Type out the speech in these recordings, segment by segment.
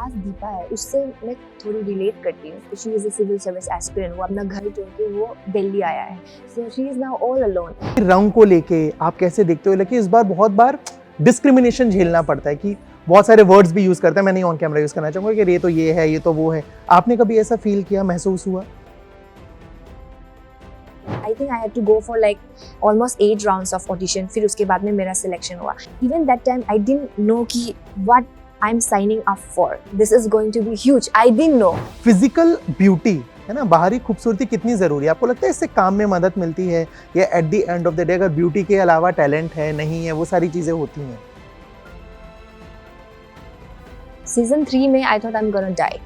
पास दीपा है उससे मैं थोड़ी रिलेट करती हूँ। She is a civil service aspirant, वो अपना घर छोड़ के वो दिल्ली आया है, so she is now all alone. रंग को लेके आप कैसे देखते हो? लेकिन इस बार बहुत बार डिस्क्रिमिनेशन झेलना पड़ता है कि बहुत सारे वर्ड्स भी यूज करते हैं, मैं नहीं ऑन कैमरा यूज करना चाहूंगा कि ये तो ये है, ये तो वो है। आपने कभी ऐसा फील किया, महसूस हुआ? I think I had to go for like almost 8 rounds of audition, फिर उसके बाद में मेरा सिलेक्शन हुआ। Even that time I didn't know कि what I'm signing up for. This is going to be huge. I didn't know. Physical beauty है ना, बाहरी खूबसूरती कितनी जरूरी है? आपको लगता है इससे काम में मदद मिलती है, या at the end of the day अगर ब्यूटी के अलावा टैलेंट है नहीं है, वो सारी चीजें होती हैं? Season 3 में I thought I'm gonna die.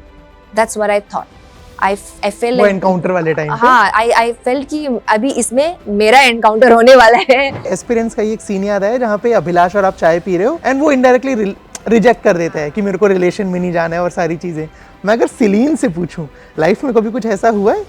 That's what I thought. I felt वो like एनकाउंटर वाले टाइम पे हाँ, I felt कि अभी इसमें मेरा एनकाउंटर होने वाला है। एक्सपीरियंस का ही एक सीन याद है जहाँ पे अभिलाष और आप चाय पी रहे हो एंड वो इनडायरेक्टली रिजेक्ट कर देता है कि मेरे को रिलेशन में नहीं जाना है और सारी चीजें। मैं अगर सिलीन से पूछूं, लाइफ में कभी कुछ ऐसा हुआ है?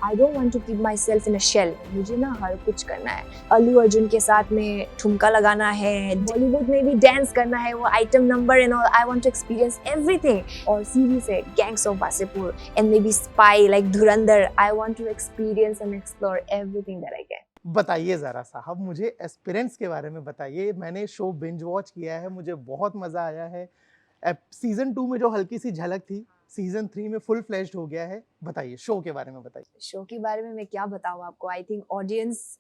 I don't want to keep myself in a shell. मुझे ना हर कुछ करना है। अल्लू अर्जुन के साथ में ठुमका लगाना है, बॉलीवुड में भी डांस करना है, वो item number and all. I want to experience everything. और सीरीज है Gangs of Wasseypur and maybe spy like Dhurandhar. I want to experience and explore everything that I can. बताइए जरा साहब, मुझे एस्पिरेंट्स के बारे में बताइए। मैंने शो बिंज वॉच किया है, मुझे बहुत मजा आया है। सीजन 2 में जो हल्की सी झलक थी, सीजन 3 में फुल फ्लेश्ड हो गया है। बताइए शो के बारे में बताइए। शो के बारे में मैं क्या बताऊँ आपको। आई थिंक ऑडियंस,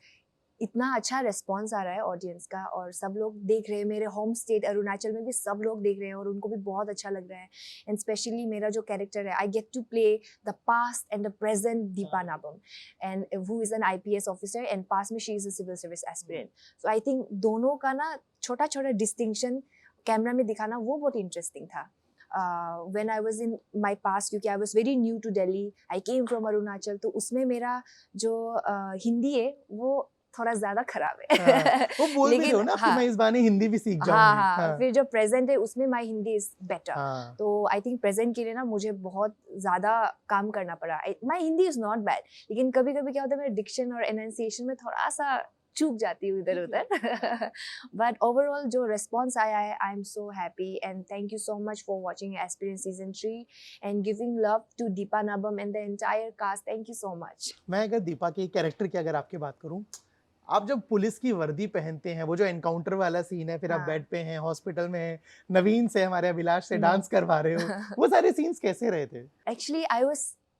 इतना अच्छा रिस्पॉन्स आ रहा है ऑडियंस का, और सब लोग देख रहे हैं। मेरे होम स्टेट अरुणाचल में भी सब लोग देख रहे हैं और उनको भी बहुत अच्छा लग रहा है। एंड स्पेशली मेरा जो कैरेक्टर है, I get to play the past and the present Deepa Nabam, and who is an IPS officer and past में she is a civil service aspirant. So I think दोनों का ना छोटा छोटा डिस्टिंक्शन कैमरा में दिखाना वो बहुत इंटरेस्टिंग था। When I was in my past, क्योंकि I was very new to Delhi, I came from Arunachal, तो उसमें मेरा जो हिंदी है वो थोड़ा ज्यादा खराब है। वो बोल भी रहे हो लेकिन ना कि हाँ, मैं इस बहाने हिंदी भी सीख हाँ जाऊंगी। हाँ, फिर जो प्रेजेंट है उसमें माई हिंदी इज बेटर। हाँ। तो आई थिंक प्रेजेंट के लिए ना मुझे बहुत ज्यादा काम करना पड़ा। माई हिंदी इज नॉट बैड, लेकिन कभी कभी क्या होता है मेरे डिक्शन और एनंसिएशन में थोड़ा सा चूक जाती हूँ इधर उधर। बट ओवरऑल जो रिस्पॉन्स आया है, I am so happy and thank you so much for watching aspirant season 3 and giving love to Deepa Nabam and the entire cast. Thank you so much. मैं अगर दीपा के कैरेक्टर की अगर आपकी बात करूं, आप जब पुलिस की वर्दी पहनते हैं, वो जो एनकाउंटर वाला सीन है, फिर आप हाँ। बेड पे हैं, हॉस्पिटल में हैं, नवीन से, हमारे अभिलाष से डांस करवा रहे हो, वो सारे सीन्स कैसे रहे थे? Actually,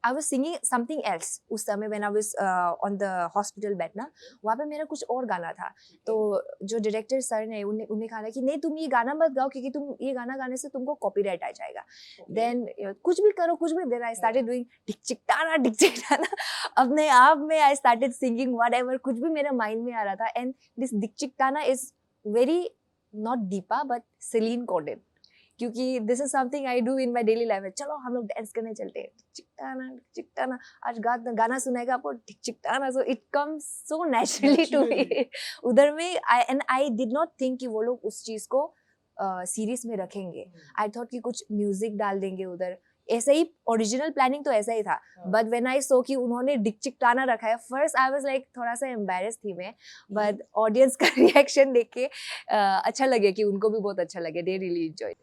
I was singing something else उस समय when I was on the hospital bed ना, वहाँ पे मेरा कुछ और गाना था। तो जो डायरेक्टर सर ने उन्हें कहा कि नहीं तुम ये गाना मत गाओ, क्योंकि तुम ये गाना गाने से तुमको कॉपीराइट आ जाएगा। देन कुछ भी करो, कुछ भी। देन आई स्टार्टेड डूइंग डिक चिक टाना। अपने आप में आई स्टार्टेड सिंगिंग व्हाटएवर, कुछ भी मेरे माइंड में आ रहा था। एंड दिस डिक चिक टाना is very not Deepa but सेलिन कोडेड, क्योंकि this is something I do in my daily life. चलो हम लोग डांस करने चलते हैं, चिकटाना, आज गाना सुनाएगा आपको चिकटाना। So it comes so naturally to me उधर में। आई डिड नॉट थिंक कि वो लोग उस चीज को सीरीज में रखेंगे। आई थॉट कि कुछ म्यूजिक डाल देंगे उधर, ऐसे ही ओरिजिनल प्लानिंग तो ऐसा ही था। बट व्हेन आई सो कि उन्होंने डिक चिकटाना रखा है, फर्स्ट आई वाज लाइक थोड़ा सा एम्बैरेस थी मैं, बट ऑडियंस का रिएक्शन देख के अच्छा लगे कि उनको भी बहुत अच्छा लगे। They really enjoyed.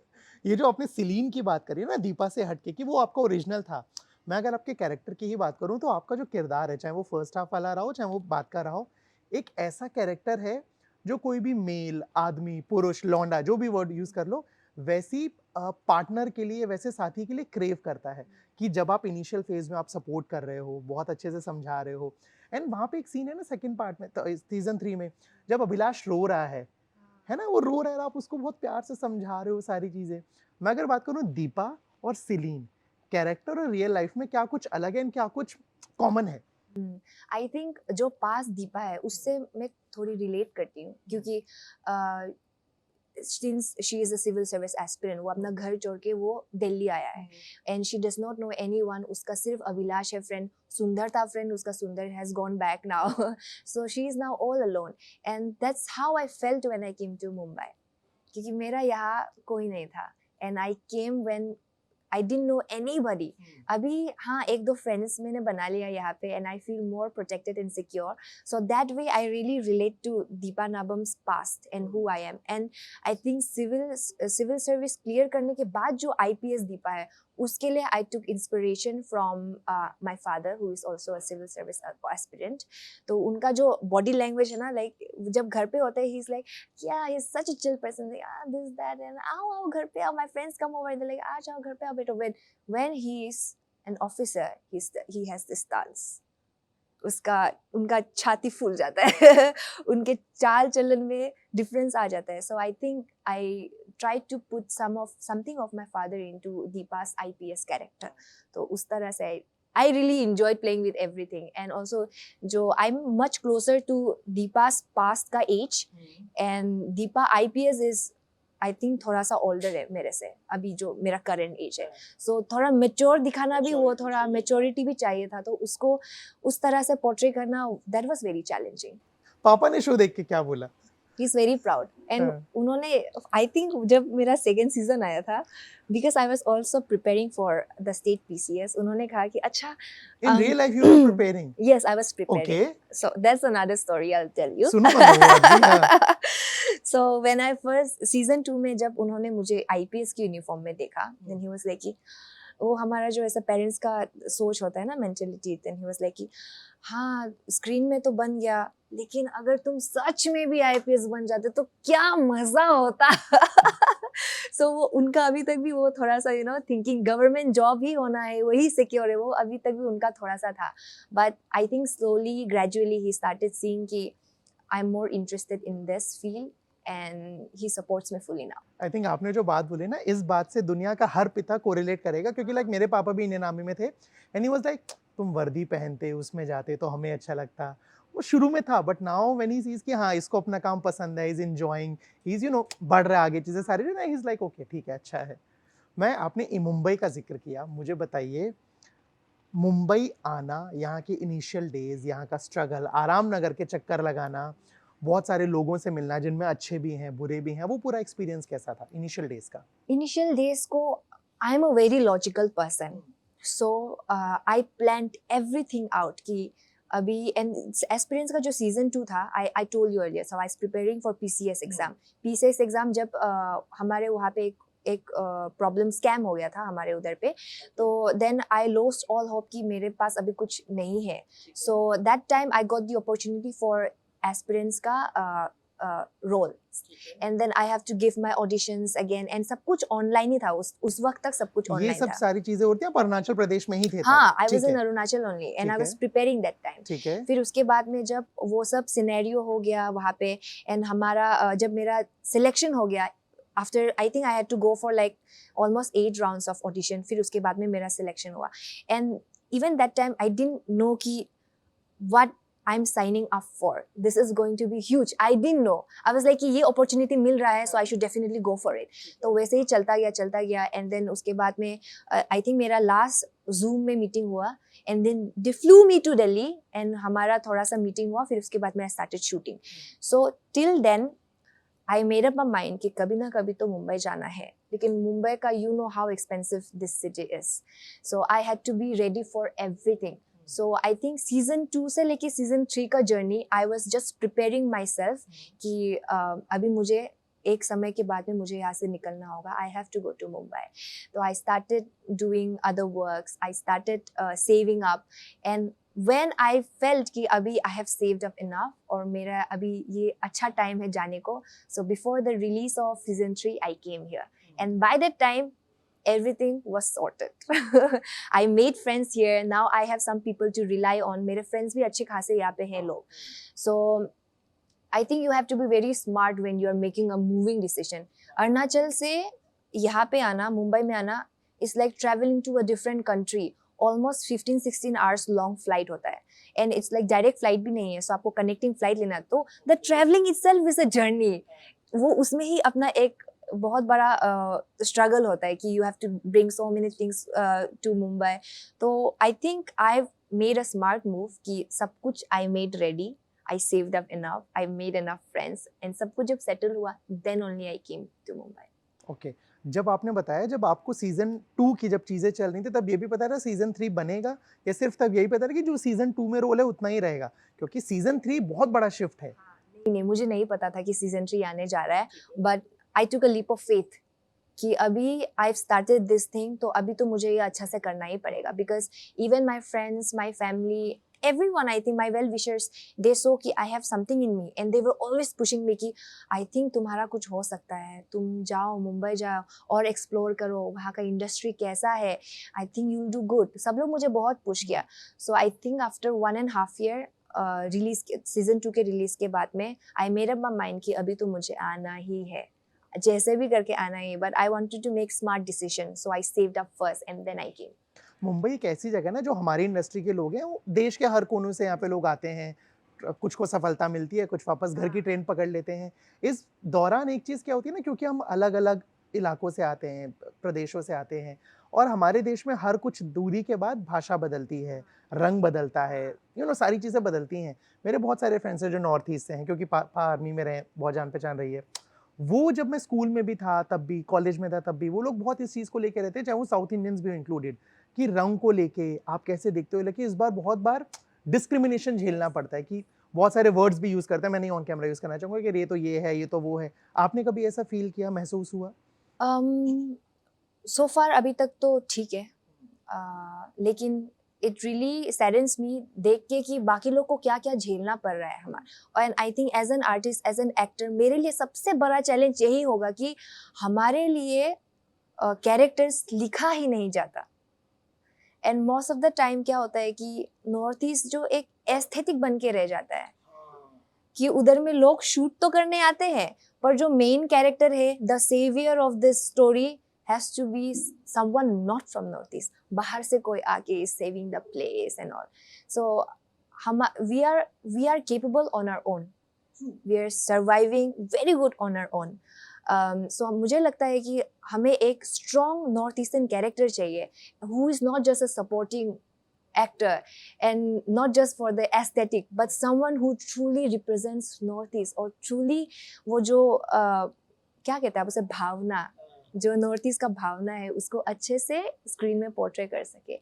ये जो आपने सिलीन की बात करी ना, दीपा से हटके, कि वो आपका ओरिजिनल था। मैं अगर आपके कैरेक्टर की ही बात करूं, तो आपका जो किरदार है, चाहे वो फर्स्ट हाफ वाला रहा हो, चाहे वो बात का रहा हो, एक ऐसा कैरेक्टर है जो कोई भी मेल, आदमी, पुरुष, लौंडा, जो भी वर्ड यूज कर लो, वैसी पार्टनर के लिए, वैसे साथी के लिए क्रेव करता है। कि जब आप इनिशियल फेज में आप सपोर्ट कर रहे हो, बहुत अच्छे से समझा रहे हो, एंड वहां पे एक सीन है ना सेकंड पार्ट में, सीजन 3 में, जब अभिलाष रो रहा है ना, वो रो रहा है, आप उसको बहुत प्यार से समझा रहे हो सारी चीजें। मैं अगर बात करूं दीपा और सिलीन, कैरेक्टर और रियल लाइफ में क्या कुछ अलग है, क्या कुछ कॉमन है? आई थिंक जो पास दीपा है उससे मैं थोड़ी रिलेट करती हूँ, क्योंकि since she is a civil service aspirant, वो अपना घर छोड़ के वो दिल्ली आया है and she does not know anyone. उसका सिर्फ अभिलाष है फ्रेंड, सुंदर था फ्रेंड उसका, सुंदर has gone back now. So she is now all alone and that's how I felt when I came to Mumbai, क्योंकि मेरा यहाँ कोई नहीं था and I came when I didn't know anybody. अभी हाँ एक दो friends मैंने बना लिया यहाँ पे and I feel more protected and secure. So that way I really relate to Deepa Nabam's past and who I am. And I think civil service clear करने के बाद जो IPS दीपा है उसके लिए I took inspiration from my father who is also a civil service aspirant. तो उनका जो body language है ना, like जब घर पे होता है he's like yeah he's such a chill person, like this that and आओ घर पे आओ, my friends come over and they're like आ जाओ घर पे आओ बेटा. When he is an officer he has this stance, उसका उनका छाती फूल जाता है उनके चाल चलन में डिफरेंस आ जाता है. So I think I try to put something of my father into Deepa's IPS character. तो उस तरह से I really enjoyed playing with everything. And also जो I'm much closer to Deepa's past का age, and Deepa IPS is I think थोड़ा सा older है मेरे से, अभी जो मेरा current age है. So थोड़ा mature दिखाना भी, वो थोड़ा maturity भी चाहिए था, तो उसको उस तरह से portray करना that was very challenging. पापा ने शो देख के क्या बोला? He's very proud. And उन्होंने I think जब मेरा second season आया था, because I was also preparing for the state PCS, उन्होंने कहा कि अच्छा In real life you were preparing? Yes, I was preparing. Okay. So that's another story I'll tell you. सुनूंगा मैं वो आज, हाँ. So when I first season 2 में जब उन्होंने मुझे IPS की यूनिफॉर्म में देखा, then he was like कि वो हमारा जो ऐसा पेरेंट्स का सोच होता है ना, mentality, then he was like कि हाँ स्क्रीन में तो बन गया, लेकिन अगर तुम सच में भी IPS बन जाते तो क्या मजा होता. So वो उनका अभी तक भी वो थोड़ा सा थिंकिंग गवर्नमेंट जॉब ही होना है, वही सिक्योर है, वो अभी तक भी उनका थोड़ा सा था. But I think slowly gradually ही स्टार्टेड सीइंग कि I am more interested in this field and he supports me fully now. I think आपने जो बात बोली ना, इस बात से दुनिया का हर पिता कोरिलेट करेगा, क्योंकि लाइक मेरे पापा भी इंडियन आर्मी में थे and he was like तुम वर्दी पहनते उसमें जाते तो हमें अच्छा लगता. वो शुरू में था, but now when he sees कि हाँ इसको अपना काम पसंद है, इज एंजॉयिंग, ही इज बढ़ रहा है आगे चीजें सारी, ना ही इज लाइक ओके ठीक है अच्छा है. मैं आपने मुंबई का जिक्र किया, मुझे बताइए मुंबई आना, यहाँ के इनिशियल डेज, यहाँ का स्ट्रगल, आराम नगर के चक्कर लगाना, बहुत सारे लोगों से मिलना जिनमें अच्छे भी हैं बुरे भी हैं, वो पूरा एक्सपीरियंस कैसा था इनिशियल डेज का? इनिशियल डेज को I am a very logical person, so I planned everything out कि अभी, एंड एस्पिरेंट्स का जो सीजन 2 था, I told you earlier, so I was preparing for PCS exam. PCS exam जब हमारे वहाँ पे एक प्रॉब्लम स्कैम हो गया था हमारे उधर पे, तो then I lost all hope कि मेरे पास अभी कुछ नहीं है. So that time I got the opportunity for aspirants का रोल, and then I have to give my auditions again, and सब कुछ ऑनलाइन ही था उस वक्त तक, सब कुछ ऑनलाइन था. ये सब सारी चीजें होती हैं, अरुणाचल प्रदेश में ही थे. हाँ, I was in Arunachal only and I was preparing that time. ठीक है. फिर उसके बाद में जब वो सब सिनेरियो हो गया वहाँ पे, एंड हमारा जब मेरा सिलेक्शन हो गया, after I think I had to go for like almost 8 rounds of audition, फिर उसके बाद में मेरा सिलेक्शन हुआ, and even that time I didn't know कि what I'm signing up for, this is going to be huge. I didn't know. I was like कि ये opportunity मिल रहा है, so I should definitely go for it. तो वैसे ही चलता गया, and then उसके बाद में I think मेरा last Zoom में meeting हुआ, and then they flew me to Delhi, and हमारा थोड़ा सा meeting हुआ, फिर उसके बाद में I started shooting. So till then I made up my mind कि कभी ना कभी तो मुंबई जाना है, लेकिन मुंबई का you know how expensive this city is. So I had to be ready for everything. So I think season 2 से लेके season 3 का journey, I was just preparing myself कि अभी मुझे एक समय के बाद में मुझे यहाँ से निकलना होगा, I have to go to Mumbai. So I started doing other works, I started saving up, and when I felt कि अभी I have saved up enough और मेरा अभी ये अच्छा टाइम है जाने को, so before the release of season 3 I came here, and by that time everything was sorted. I made friends here, now I have some people to rely on. मेरे friends भी अच्छे खासे यहाँ पे हैं लोग. So I think you have to be very smart when you are making a moving decision. Arunachal से यहाँ पे आना, मुंबई में आना, is like traveling to a different country. Almost 15-16 hours long flight होता है, and it's like direct flight भी नहीं है, so आपको connecting flight लेना, तो the traveling itself is a journey. वो उसमें ही अपना एक बहुत बड़ा struggle होता है कि you have to bring so many things to Mumbai. तो I think I've made a smart move कि सब कुछ I made ready, I saved up enough, I made enough friends, and सब कुछ जब settle हुआ, then only I came to Mumbai. Okay. जब आपने बताया जब आपको सीज़न 2 की जब चीज़ें चल रही थी तब ये भी पता था सीज़न 3 बनेगा या सिर्फ़ तब यही पता था कि जो सीज़न 2 में रोल है उतना ही रहेगा? क्योंकि सीज़न 3 बहुत बड़ा शिफ्ट है। नहीं, मुझे नहीं पता था कि सीज़न 3 आने जा रहा है, बट आई टूक अ लीप ऑफ फेथ कि अभी आई स्टार्टेड दिस थिंग, तो अभी तो मुझे ये अच्छा से करना ही पड़ेगा, because even my friends, my family, everyone, I think my well wishers, they saw कि I have something in me and they were always pushing me कि I think तुम्हारा कुछ हो सकता है, तुम जाओ मुंबई जाओ और एक्सप्लोर करो, वहाँ का इंडस्ट्री कैसा है, I think you'll do good. सब लोग मुझे बहुत पुश किया. So I think after 1.5 year release season 2 के रिलीज के बाद में I made up my mind कि अभी तो मुझे आना ही है, जैसे भी करके आना ही है, but I wanted to make smart decision, so I saved up first and then I came. Mumbai एक ऐसी जगह है ना जो हमारी इंडस्ट्री के लोग हैं वो देश के हर कोनों से यहाँ पे लोग आते हैं, कुछ को सफलता मिलती है, कुछ वापस घर की ट्रेन पकड़ लेते हैं। इस दौरान एक चीज़ क्या होती है ना, क्योंकि हम अलग अलग इलाकों से आते हैं, प्रदेशों से आते हैं, और हमारे देश में हर कुछ दूरी के बाद भाषा बदलती है, रंग बदलता है, सारी चीज़ें बदलती हैं। मेरे बहुत सारे फ्रेंड्स हैं जो नॉर्थ ईस्ट से हैं, क्योंकि पापा आर्मी में रहे, बहुत जान पहचान रही है। वो जब मैं स्कूल में भी था तब भी, कॉलेज में था तब भी, वो लोग बहुत इस चीज़ को लेके रहते हैं, चाहे वो साउथ इंडियंस भी इंक्लूडेड, कि रंग को लेके आप कैसे देखते हो। लेकिन इस बार बहुत बार डिस्क्रिमिनेशन झेलना पड़ता है कि बहुत सारे वर्ड्स भी यूज़ करते हैं, मैं नहीं ऑन कैमरा यूज़ करना चाहूँगा कि ये तो ये है, ये तो वो है। आपने कभी ऐसा फील किया, महसूस हुआ? सो फार अभी तक तो ठीक है, लेकिन इट रियली सैडन्स मी देख के कि बाकी लोग को क्या क्या झेलना पड़ रहा है हमारा. And I think as an artist, as an actor, मेरे लिए सबसे बड़ा चैलेंज यही होगा कि हमारे लिए कैरेक्टर्स लिखा ही नहीं जाता. And most of the time क्या होता है कि नॉर्थ ईस्ट जो एक एस्थेटिक बन के रह जाता है कि उधर में लोग शूट तो करने आते हैं, पर जो मेन कैरेक्टर है, the saviour of this story has to be someone not from Northeast. बाहर से कोई आके is saving the place and all. So we are capable on our own. We are surviving very good on our own. So मुझे लगता है कि हमें एक strong North Eastern character चाहिए, who is not just a supporting actor and not just for the aesthetic, but someone who truly represents Northeast और truly वो जो क्या कहते हैं आप उसे, भावना, जो नॉर्थ ईस्ट का भावना है उसको अच्छे से स्क्रीन में पोर्ट्रे कर सके,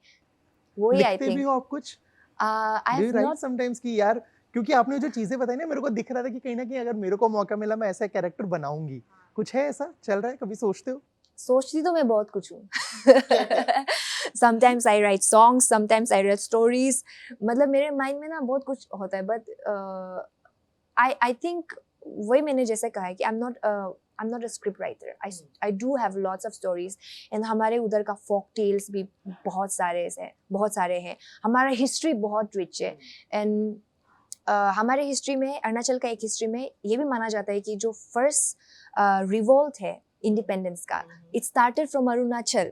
वो ही आई लिखते भी थिंक. हो आप कुछ? I do you have right not. Sometimes कि यार, क्योंकि आपने जो चीजें बताई ना, मेरे को दिख रहा था कि कहीं ना कहीं अगर मेरे को मौका मिला मैं ऐसा कैरेक्टर बनाऊंगी। कुछ है ऐसा चल रहा है, कभी सोचते हो? सोचती तो मैं बहुत कुछ हूँ. Sometimes I right songs, sometimes I right stories, मतलब मेरे माइंड में ना बहुत कुछ होता है, बट आई थिंक वही मैंने जैसे कहा है कि I'm not a script writer. I do have lots of stories, and हमारे उधर का folk tales भी बहुत सारे हैं. हमारा हिस्ट्री बहुत रिच है, and हमारे हिस्ट्री में, अरुणाचल का एक हिस्ट्री में ये भी माना जाता है कि जो फर्स्ट रिवोल्ट है इंडिपेंडेंस का, it started from Arunachal.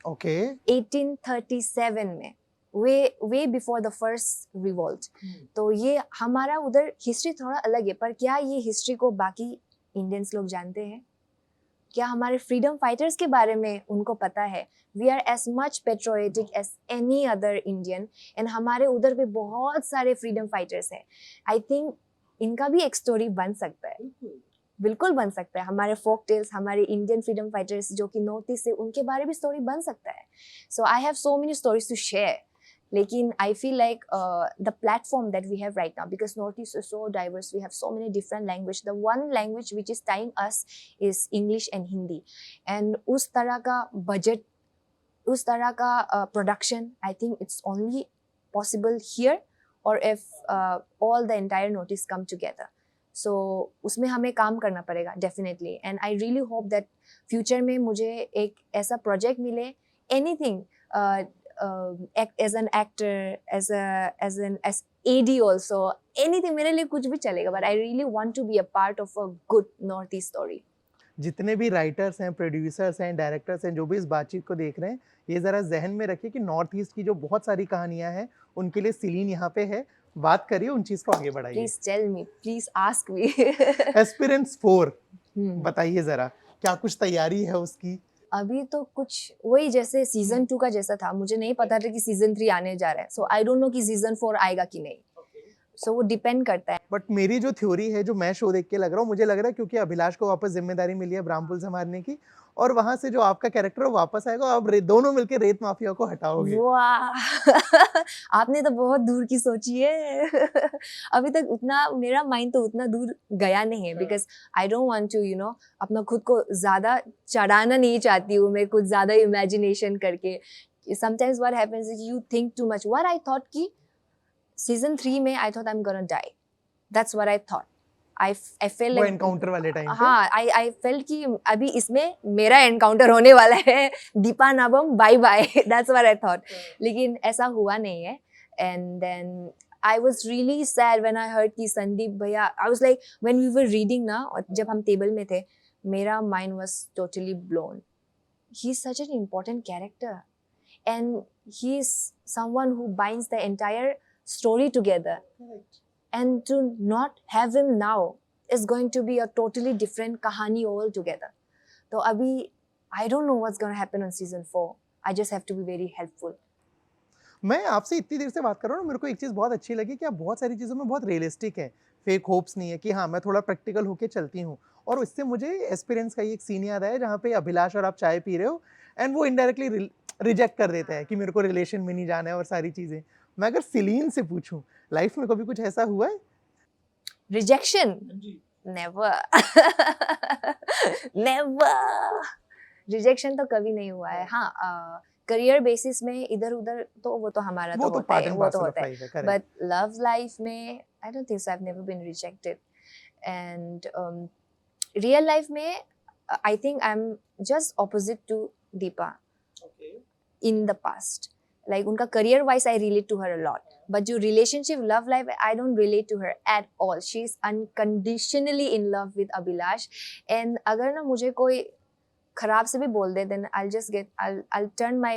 Okay. 1837 में, way before the first revolt. तो ये हमारा उधर हिस्ट्री थोड़ा अलग है, पर क्या ये हिस्ट्री को बाकी इंडियंस लोग जानते हैं? क्या हमारे फ्रीडम फाइटर्स के बारे में उनको पता है? We are as much patriotic as any other Indian, and हमारे उधर भी बहुत सारे फ्रीडम फाइटर्स हैं. आई थिंक इनका भी एक स्टोरी बन सकता है, बिल्कुल बन सकता है. हमारे फोक टेल्स, हमारे इंडियन फ्रीडम फाइटर्स जो कि नॉर्थ ईस्ट से, उनके बारे में स्टोरी बन सकता है. So I have so many stories to share. लेकिन I feel like the platform that we have right now, because Northeast is so diverse, we have so many different language. The one language which is tying us is English and Hindi. And उस तरह का budget, उस तरह का production, I think it's only possible here, or if all the entire Northeast come together. So उसमें हमें काम करना पड़ेगा definitely. And I really hope that future में मुझे एक ऐसा project मिले, anything. As an actor, as AD also, anything, मेरे लिए कुछ भी चलेगा, but I really want to be a part of a good Northeast story. जितने भी राइटर्स हैं, प्रोड्यूसर्स हैं, डायरेक्टर्स हैं, जो भी इस बातचीत को देख रहे हैं, ये ज़रा जहन में रखिए कि नॉर्थ ईस्ट की जो बहुत सारी कहानियां हैं, उनके लिए सीलीन यहाँ पे है. बात करिए, उन चीज़ को आगे बढ़ाइए. Please tell me, please ask me. Aspirants 4 बताइए ज़रा, क्या कुछ तैयारी है उसकी? अभी तो कुछ वही जैसे सीजन 2 का जैसा था, मुझे नहीं पता था कि सीजन 3 आने जा रहा है. सो आई डोंट नो कि सीजन 4 आएगा कि नहीं. सो वो डिपेंड करता है. बट मेरी जो थ्योरी है, जो मैं शो देख के लग रहा हूँ, मुझे लग रहा है क्योंकि अभिलाष को वापस जिम्मेदारी मिली है ब्राह्मपुल संभालने की, और वहां से जो आपका कैरेक्टर है वापस आएगा, आप दोनों मिलकर रेत माफिया को हटाओगे. वाह आपने तो बहुत दूर की सोची है अभी तक उतना मेरा माइंड तो उतना दूर गया नहीं है, because I don't want to अपना खुद को ज्यादा चढ़ाना नहीं चाहती हूँ मैं कुछ ज्यादा इमेजिनेशन करके. Sometimes what happens is you think too much. What I thought कि सीजन 3 में I thought I am gonna die. That's what I thought. I felt वो like एनकाउंटर वाले टाइम पे. हाँ I felt कि अभी इसमें मेरा एनकाउंटर होने वाला है. Deepa Nabam bye bye. That's what I thought. लेकिन ऐसा हुआ नहीं है. And then I was really sad when I heard कि संदीप भैया, I was like when we were reading ना, जब हम टेबल में थे, मेरा mind was totally blown. He's such an important character and he's someone who binds the entire story together. And to not have him now is going to be a totally different kahani altogether. So abhi I don't know what's going to happen on season 4. I just have to be very helpful. मैं आपसे इतनी देर से बात कर रहा हूँ ना, मेरे को एक चीज़ बहुत अच्छी लगी कि आप बहुत सारी चीज़ों में बहुत रियलिस्टिक हैं, फेक होप्स नहीं है कि हाँ मैं थोड़ा प्रैक्टिकल होके चलती हूँ. और इससे मुझे एस्पिरेंट्स का ही एक सीन याद आया जहाँ पे अभिलाष और आप चाय पी रहे हो एंड वो इनडायरेक्टली रिजेक्ट कर देता है कि मेरे को रिलेशन में नहीं जाना है और सारी चीज़ें. मैं अगर सिलीन से पूछूं, लाइफ में कभी कुछ ऐसा हुआ है? Rejection? Never. Never. Rejection तो कभी नहीं हुआ है. हाँ करियर बेसिस में इधर उधर तो वो तो हमारा तो होता है, वो तो होता है. बट लव लाइफ में I don't think so. I have never been rejected. And real life में I think I am just opposite to Deepa in the past. Like उनका career wise I relate to her a lot, but जो relationship love life I don't relate to her at all. She is unconditionally in love with Abhilash, and अगर ना मुझे कोई खराब से भी बोल दे then I'll turn my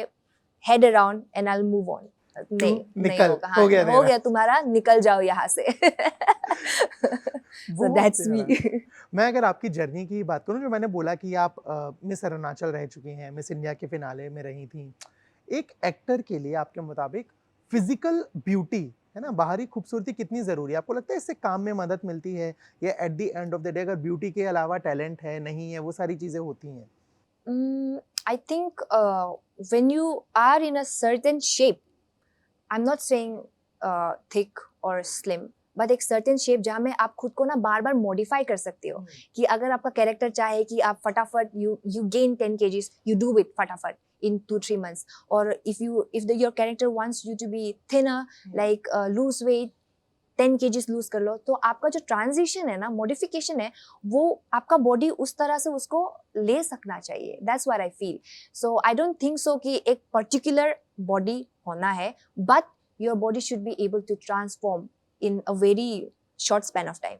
head around and I'll move on. नहीं होगा. हाँ, हो गया तुम्हारा, निकल जाओ यहाँ से. So that's me. मैं अगर आपकी जर्नी की बात करूँ, जो मैंने बोला कि आप मिस अरुणाचल रह चुकी हैं, मिस इंडिया के फिनाले में रही थी, एक एक्टर के लिए आपके मुताबिक फिजिकल ब्यूटी है ना, बाहरी खूबसूरती कितनी जरूरी है? आपको लगता है इससे काम में मदद मिलती है, या at the end of the day अगर ब्यूटी के अलावा टैलेंट है नहीं है, वो सारी चीजें होती हैं? I think when you are in a certain shape, I'm not saying thick or slim, but एक certain shape जहाँ में आप खुद को ना बार बार modify कर सकते हो. कि अगर आपका कैरेक्टर चाहे कि आप फटाफट you gain 10 kgs, you do it फटाफट in 2-3 months. Or if your character wants you to be thinner, like lose weight, 10 kgs loose कर लो, तो आपका जो ट्रांजिशन है ना, मॉडिफिकेशन है, वो आपका बॉडी उस तरह से उसको ले सकना चाहिए. That's what I feel. So I don't think so कि एक पर्टिकुलर बॉडी होना है, but your body should be able to transform in a very short span of time.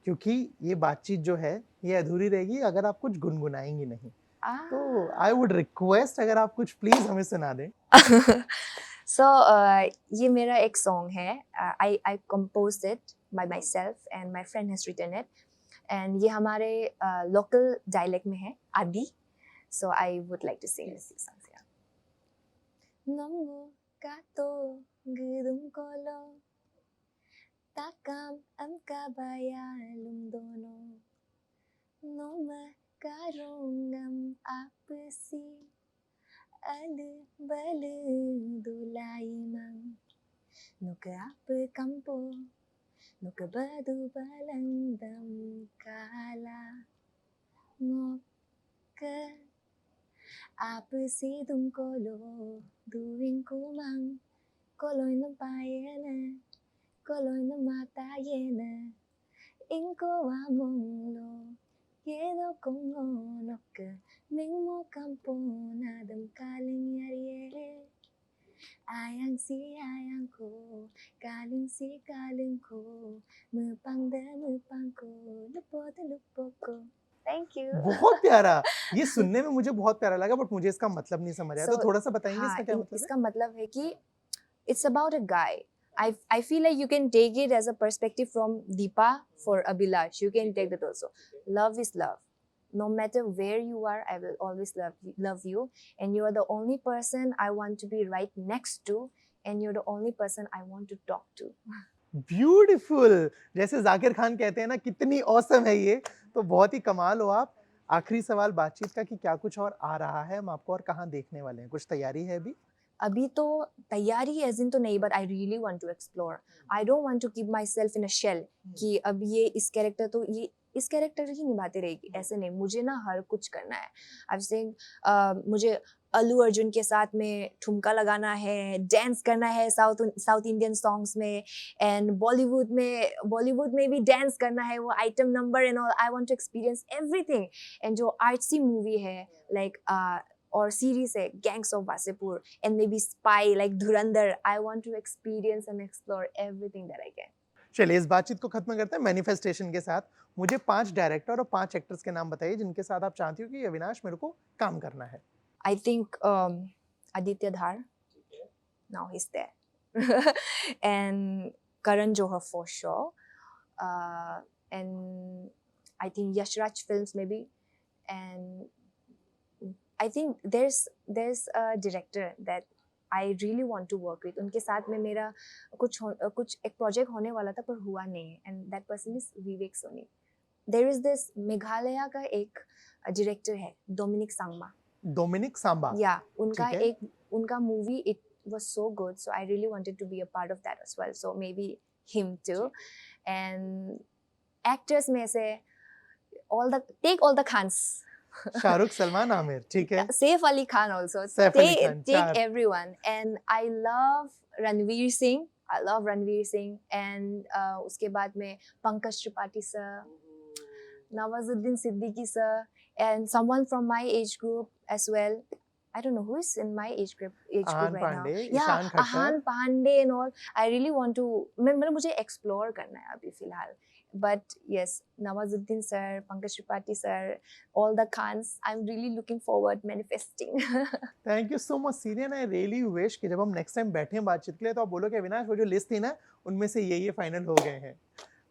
क्योंकि ये बातचीत जो है ये अधूरी रहेगी अगर आप कुछ गुनगुनाएंगी नहीं. तो आई वुड रिक्वेस्ट अगर आप कुछ प्लीज हमें सुना दें. So ये मेरा एक सॉन्ग है. I composed it by myself and my friend has written it. And ये हमारे local dialect में है, आदि. So I would like to sing this song. Nongo kato gudum kolo takam am kabaya lumdono noma karongam apsi alu balu dulai mang nuka apa kampo nuka badu balandam kala ngoka apa si dum kolo duwing kumang koloy na bayana koloy na matayena inko amonglo yedo kongo noka mingmo kampo nadam kaling yariye ayang si ayang ko kaling si kaling ko mupang ko lupo de lupo ko. Thank you. बहुत प्यारा. ये सुनने में मुझे बहुत प्यारा लगा, but मुझे इसका मतलब नहीं समझ आया. तो थोड़ा सा बताएंगे इसका क्या मतलब है? इसका मतलब है कि it's about a guy. I feel like you can take it as a perspective from Deepa for Abhilash. You can take that also. Love is love. No matter where you are, I will always love you. And you are the only person I want to be right next to. And you're the only person I want to talk to. Beautiful, जैसे जाकिर खान कहते हैं ना कितनी awesome है ये, तो बहुत ही कमाल हो आप। आखिरी सवाल बातचीत का कि क्या कुछ और आ रहा है हम आपको और कहाँ देखने वाले हैं? कुछ तैयारी है अभी? अभी तो तैयारी एज इन तो नहीं, but I really want to explore. I don't want to keep myself in a shell कि अब ये इस कैरेक्टर तो ये इस कैरेक्टर ही निभाते रहेगी, ऐसे नहीं, मुझे ना हर कुछ करना है। आई एम सेइंग मुझे अल्लू अर्जुन के साथ में ठुमका लगाना है, डांस करना है साउथ इंडियन सॉन्ग्स में, एंड बॉलीवुड में भी डांस करना है, वो item number and all. I want to experience everything. And जो आर्ट्सी मूवी है लाइक और सीरीज है Gangs of Wasseypur and maybe spy like Dhurandhar. I want to experience and explore everything that I can. चलिए इस बातचीत को खत्म करते हैं मैनिफेस्टेशन के साथ। मुझे 5 डायरेक्टर और 5 एक्टर्स के नाम बताइए जिनके साथ आप चाहती हो कि अविनाश मेरे को काम करना है। I think Aditya Dhar, now he's there. And Karan Johar for sure. And I think Yashraj Films maybe. And I think there's a director that I really want to work with. उनके साथ में मेरा कुछ एक project होने वाला था पर हुआ नहीं, and that person is Vivek Soni. There is this Meghalaya का एक डायरेक्टर है डोमिनिक सांगमा. डोमिनिक सांबा। Yeah, उनका ठीक है। एक उनका movie it was so good, so I really wanted to be a part of that as well. So maybe him too. And actors में से take all the Khans. Shahrukh, Salman, Aamir, ठीक है। Saif Ali Khan also. Saif Ali Khan, Take 4। everyone. And I love Ranveer Singh. I love Ranveer Singh. And उसके बाद में Pankaj Tripathi sir, Nawazuddin Siddiqui sir, and someone from my age group as well. I don't know who is in my age group Ahaan right now. Pandey, Yeah, Ishan Khattar. Ahan Pandey and all. I really want to. मतलब मुझे explore करना है अभी फिलहाल. But yes, Nawazuddin sir, Pankaj Tripathi sir, all the Khans. I'm really looking forward manifesting. Thank you so much Syrian. I really wish कि जब हम next time बैठे हैं बातचीत के लिए तो आप बोलो कि अविनाश वो जो लिस्ट थी ना उनमें से ये फाइनल हो गए हैं।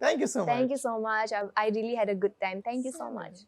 Thank you so much. Thank you so much. I really had a good time. Thank you so much.